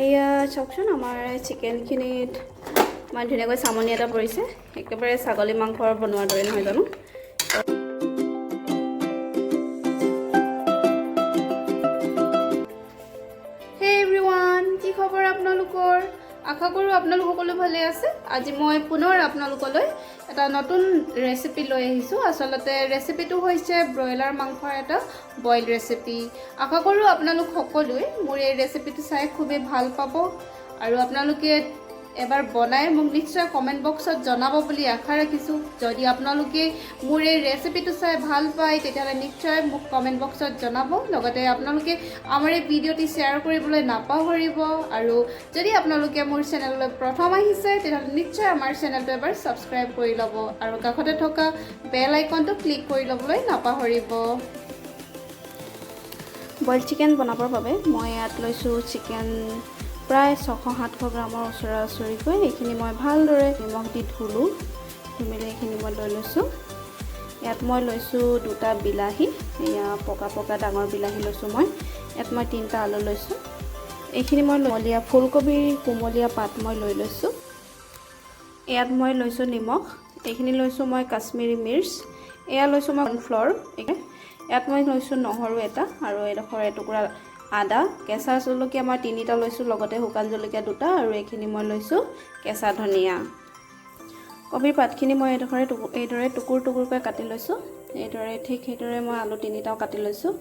এয়া চাওকচোন আমাৰ চিকেনখিনিত মই ধুনীয়াকৈ চামনি এটা পৰিছে একেবাৰে ছাগলী মাংসৰ বনোৱাৰ দৰে নহয় জানো হে এভৰিৱান কি খবৰ আপোনালোকৰ আশা কৰোঁ আপোনালোক সকলো ভালে আছে আজি মই পুনৰ আপোনালোকলৈ এটা নতুন ৰেচিপি লৈ আহিছোঁ আচলতে ৰেচিপিটো হৈছে ব্ৰইলাৰ মাংসৰ এটা বইল ৰেচিপি আশা কৰোঁ আপোনালোক সকলোৱে মোৰ এই ৰেচিপিটো চাই খুবেই ভাল পাব আৰু আপোনালোকে এবাৰ বনাই মোক নিশ্চয় কমেন্ট বক্সত জনাব বুলি আশা ৰাখিছোঁ যদি আপোনালোকে মোৰ এই ৰেচিপিটো চাই ভাল পায় তেতিয়াহ'লে নিশ্চয় মোক কমেন্ট বক্সত জনাব লগতে আপোনালোকে আমাৰ এই ভিডিঅ'টি শ্বেয়াৰ কৰিবলৈ নাপাহৰিব আৰু যদি আপোনালোকে মোৰ চেনেললৈ প্ৰথম আহিছে তেতিয়াহ'লে নিশ্চয় আমাৰ চেনেলটো এবাৰ সাবস্ক্ৰাইব কৰি ল'ব আৰু কাষতে থকা বেল আইকনটো ক্লিক কৰি ল'বলৈ নাপাহৰিব বইল চিকেন বনাবৰ বাবে মই ইয়াত লৈছোঁ চিকেন প্ৰায় 600-700 গ্ৰামৰ ওচৰা ওচৰিকৈ এইখিনি মই ভালদৰে নিমখ দি ধুলোঁ ধুই এইখিনি মই লৈ লৈছোঁ ইয়াত মই লৈছোঁ দুটা বিলাহী এয়া পকা পকা ডাঙৰ বিলাহী লৈছোঁ মই ইয়াত মই 3টা আলু লৈছোঁ এইখিনি মই কুমলীয়া ফুলকবিৰ কুমলীয়া পাত মই লৈ লৈছোঁ ইয়াত মই লৈছোঁ নিমখ এইখিনি লৈছোঁ মই কাশ্মীৰী মিৰ্চ এয়া লৈছোঁ মই কৰ্ণফ্ল'ৰ ইয়াত মই লৈছোঁ নহৰু এটা আৰু এডোখৰ এটুকুৰা আদা কেঁচা জলকীয়া মই 3টা লৈছোঁ লগতে শুকান জলকীয়া 2টা আৰু এইখিনি মই লৈছোঁ কেঁচা ধনিয়া কবিৰ পাতখিনি মই এইদৰে টুকুৰ টুকুৰকৈ কাটি লৈছোঁ এইদৰে ঠিক সেইদৰে মই আলু 3টাও কাটি লৈছোঁ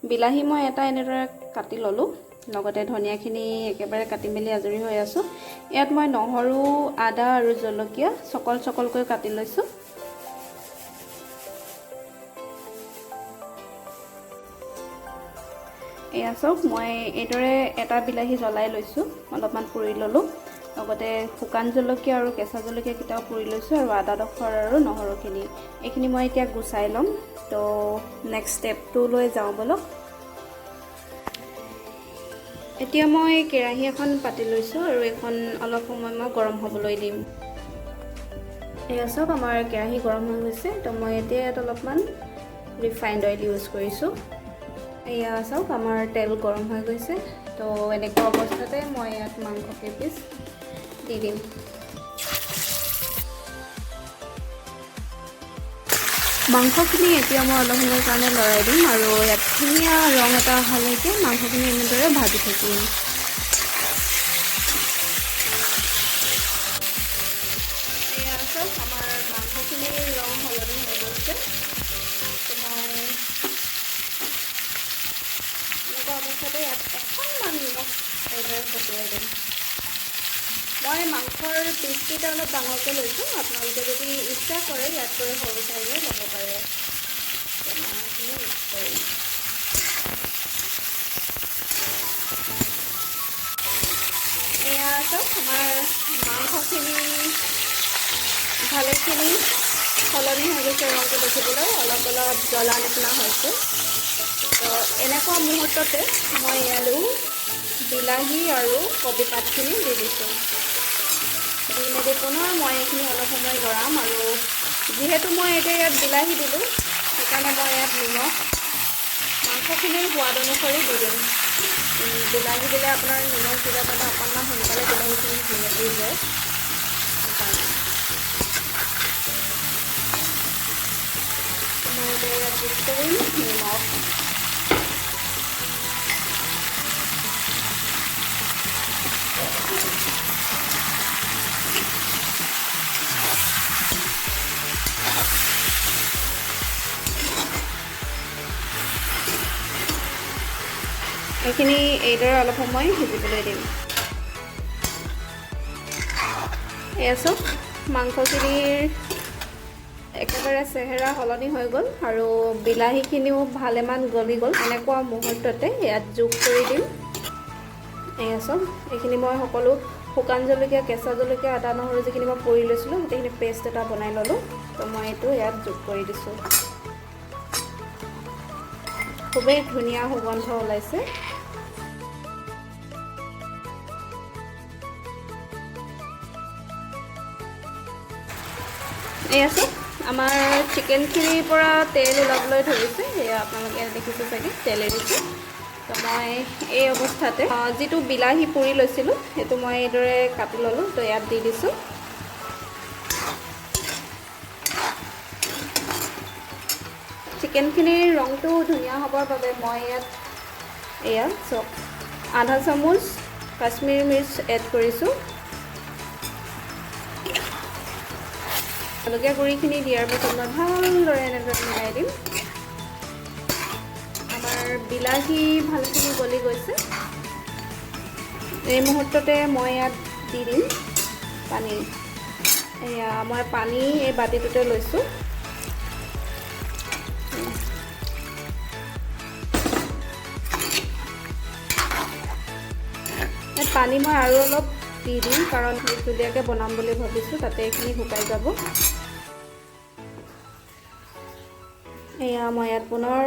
বিলাহী মই এটা এনেদৰে কাটি ল'লোঁ লগতে ধনিয়াখিনি একেবাৰে কাটি মেলি আজৰি হৈ আছোঁ ইয়াত মই নহৰু আদা আৰু জলকীয়া চকলকৈ কাটি লৈছোঁ এয়া চাওক মই এইদৰে এটা বিলাহী জ্বলাই লৈছোঁ অলপমান পুৰি ল'লোঁ লগতে শুকান জলকীয়া আৰু কেঁচা জলকীয়া কেইটাও পুৰি লৈছোঁ আৰু আদা ডোখৰ আৰু নহৰুখিনি এইখিনি মই এতিয়া গুচাই ল'ম তো নেক্সট ষ্টেপটো লৈ যাওঁ বলক এতিয়া মই কেৰাহী এখন পাতি লৈছোঁ আৰু এখন অলপ সময় মই গৰম হ'বলৈ দিম এয়া চাওক আমাৰ কেৰাহী গৰম হৈ গৈছে তো মই এতিয়া ইয়াত অলপমান ৰিফাইণ্ড অইল ইউজ কৰিছোঁ এয়া চাওক আমাৰ তেল গৰম হৈ গৈছে তো এনেকুৱা অৱস্থাতে মই ইয়াত মাংস কেইপিচ দি দিম মাংসখিনি এতিয়া মই অলপ সময়ৰ কাৰণে লৰাই দিম আৰু ইয়াত ধুনীয়া ৰং এটা অহালৈকে মাংসখিনি এনেদৰে ভাজি থাকিম এয়া চাওক আমাৰ মাংসখিনি ৰং সলনি হৈ গৈছে অৱস্থাতে ইয়াত অকণমান নিমখ এইদৰে ছটিয়াই দিম মই মাংসৰ পিচকেইটা অলপ ডাঙৰকৈ লৈছোঁ আপোনালোকে যদি ইচ্ছা কৰে ইয়াতকৈ সৰু চাইজৰ ল'ব পাৰে মাংসখিনি মিক্স কৰিম এয়া চাওক আমাৰ মাংসখিনি ভালেখিনি সলনি হৈ গৈছে ৰংটো দেখিবলৈ অলপ জ্বলা নিচিনা হৈছে তো এনেকুৱা মুহূৰ্ততে মই আলু বিলাহী আৰু কবি পাতখিনি দি দিছোঁ দি মেলি পুনৰ মই এইখিনি অলপ সময় গৰম আৰু যিহেতু মই এতিয়া ইয়াত বিলাহী দিলোঁ সেইকাৰণে মই ইয়াত নিমখ মাংসখিনিৰ সোৱাদ অনুসৰি দি দিম বিলাহী দিলে আপোনাৰ নিমখ দিলে মানে অকণমান সোনকালে বিলাহীখিনি ধুনীয়াকৈ যায় সেইকাৰণে মই এতিয়া ইয়াত যোগ কৰিম নিমখ এইখিনি এইদৰে অলপ সময় সিজিবলৈ দিম এয়া চাওক মাংসখিনিৰ একেবাৰে চেহেৰা সলনি হৈ গ'ল আৰু বিলাহীখিনিও ভালেমান গলি গ'ল এনেকুৱা মুহূৰ্ততে ইয়াত যোগ কৰি দিম এয়া চাওক এইখিনি মই সকলো শুকান জলকীয়া কেঁচা জলকীয়া আদা নহৰু যিখিনি মই পুৰি লৈছিলোঁ গোটেইখিনি পেষ্ট এটা বনাই ল'লোঁ তো মই এইটো ইয়াত যোগ কৰি দিছোঁ খুবেই ধুনীয়া সুগন্ধ ওলাইছে এয়া চাওক আমাৰ চিকেনখিনিৰ পৰা তেল ওলাবলৈ ধৰিছে এয়া আপোনালোকে দেখিছে চাগে তেল এৰিছে তো মই এই অৱস্থাতে যিটো বিলাহী পুৰি লৈছিলোঁ সেইটো মই এইদৰে কাটি ল'লোঁ। তো ইয়াত দি দিছোঁ। চিকেনখিনিৰ ৰংটো ধুনীয়া হ'বৰ বাবে মই ইয়াত এয়া চক আধা চামুচ কাশ্মীৰী মিৰ্চ এড কৰিছোঁ। জলকীয়া গুড়িখিনি দিয়াৰ পাছত মই ভালদৰে এনেদৰে মিলাই দিম। আমাৰ বিলাহী ভালখিনি গলি গৈছে। এই মুহূৰ্ততে মই ইয়াত দি দিম পানী। এয়া মই পানী এই বাতিটোতে লৈছোঁ। পানী মই আৰু অলপ দি দিম কাৰণ ধুনীয়াকৈ বনাম বুলি ভাবিছোঁ, তাতে এইখিনি শুকাই যাব। এয়া মই ইয়াত পুনৰ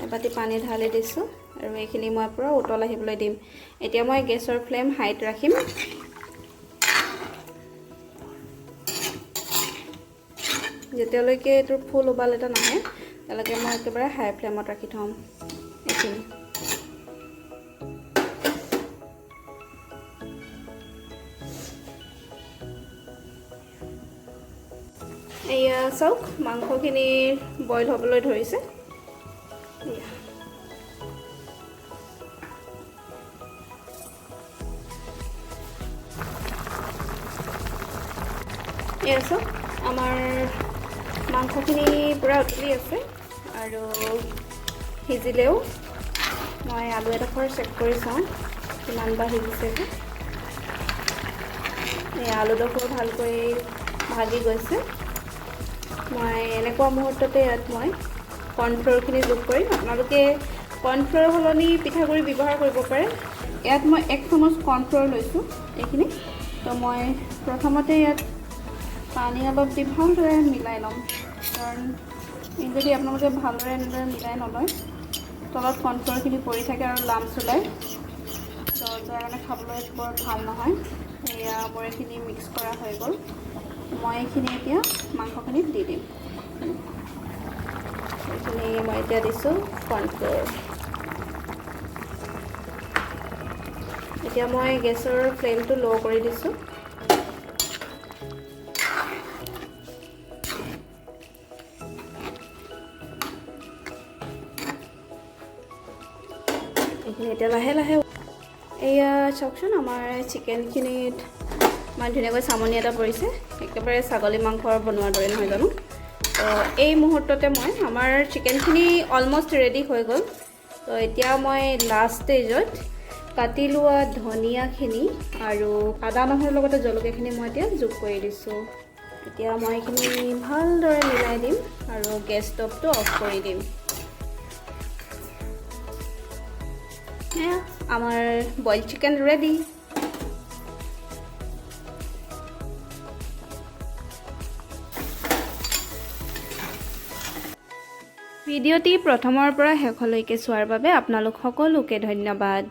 এবাতি পানী ঢালি দিছোঁ আৰু এইখিনি মই পুৰা উতল আহিবলৈ দিম। এতিয়া মই গেছৰ ফ্লেম হাইত ৰাখিম। যেতিয়ালৈকে এইটোৰ ফুল উবাল এটা নাহে তেতিয়ালৈকে মই একেবাৰে হাই ফ্লেমত ৰাখি থ'ম এইখিনি। এয়া চাওক মাংসখিনি বইল হ'বলৈ ধৰিছে। এয়া চাওক আমাৰ মাংসখিনি পূৰা উতলি আছে আৰু সিজিলেও। মই আলু এডোখৰ চেক কৰি চাওঁ কিমান বা সিজিছে। এই আলুডোখৰ ভালকৈ ভাজি গৈছে। মই এনেকুৱা মুহূৰ্ততে ইয়াত মই কৰ্ণফ্ল'ৰখিনি যোগ কৰিম। আপোনালোকে কৰ্ণফ্ল'ৰৰ সলনি পিঠাগুড়ি ব্যৱহাৰ কৰিব পাৰে। ইয়াত মই 1 চামুচ কৰ্ণফ্ল'ৰ লৈছোঁ এইখিনি। তো মই প্ৰথমতে ইয়াত পানী অলপ দি ভালদৰে মিলাই ল'ম, কাৰণ যদি আপোনালোকে ভালদৰে এনেদৰে মিলাই নলয় তলত কৰ্ণফ্ল'ৰখিনি পৰি থাকে আৰু লাম্পছ ওলায়, তো যাৰ কাৰণে খাবলৈ বৰ ভাল নহয়। এয়া মোৰ এইখিনি মিক্স কৰা হৈ গ'ল। মই এইখিনি এতিয়া মাংসখিনিত দি দিম। এইখিনি মই এতিয়া দিছোঁ কৰ্ণফ্ল'ৰ। এতিয়া মই গেছৰ ফ্লেমটো ল' কৰি দিছোঁ। এইখিনি এতিয়া লাহে লাহে এয়া চাওকচোন আমাৰ চিকেনখিনিত ইমান ধুনীয়াকৈ চামনি এটা পৰিছে, একেবাৰে ছাগলী মাংসৰ বনোৱাৰ দৰে নহয় জানো। তো এই মুহূৰ্ততে মই আমাৰ চিকেনখিনি অলমষ্ট ৰেডি হৈ গ'ল। তো এতিয়া মই লাষ্ট ষ্টেজত কাটি লোৱা ধনিয়াখিনি আৰু আদা নহৰুৰ লগতে জলকীয়াখিনি মই এতিয়া যোগ কৰি দিছোঁ। এতিয়া মই এইখিনি ভালদৰে মিলাই দিম আৰু গেছ ষ্টভটো অফ কৰি দিম। আমাৰ বইল চিকেন ৰেডি। ভিডিঅ'টি প্ৰথমৰ পৰা শেষলৈকে চোৱাৰ বাবে আপোনালোক সকলোকে ধন্যবাদ।